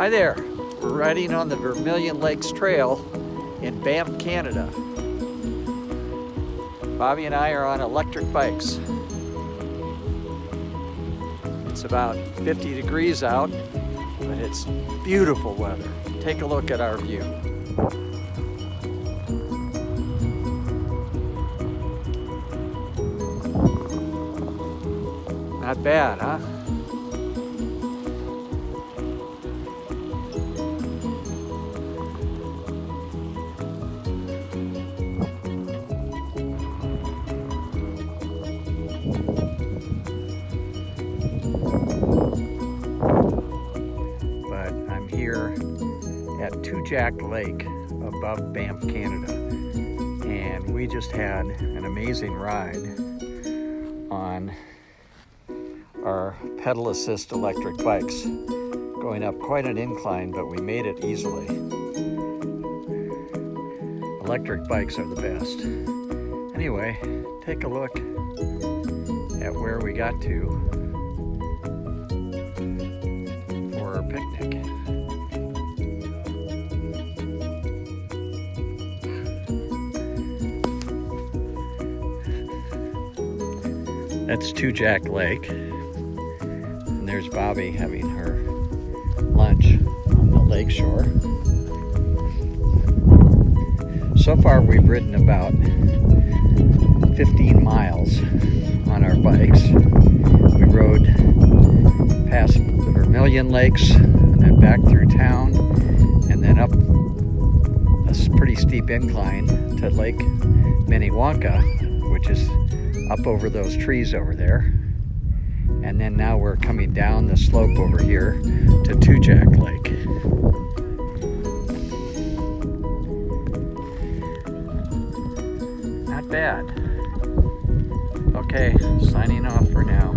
Hi there, we're riding on the Vermilion Lakes Trail in Banff, Canada. Bobby and I are on electric bikes. It's about 50 degrees out, but it's beautiful weather. Take a look at our view. Not bad, huh? But I'm here at Two Jack Lake above Banff, Canada. And we just had an amazing ride on our pedal assist electric bikes, going up quite an incline, but we made it easily. Electric bikes are the best. Anyway, take a look at where we got to for our picnic. That's Two Jack Lake. And there's Bobby having her lunch on the lake shore. So far we've ridden about 15 miles on our bikes. We rode past the Vermilion Lakes and then back through town and then up a pretty steep incline to Lake Minnewanka, which is up over those trees over there. And then now we're coming down the slope over here to Two Jack Lake. Not bad. Okay, signing off for now.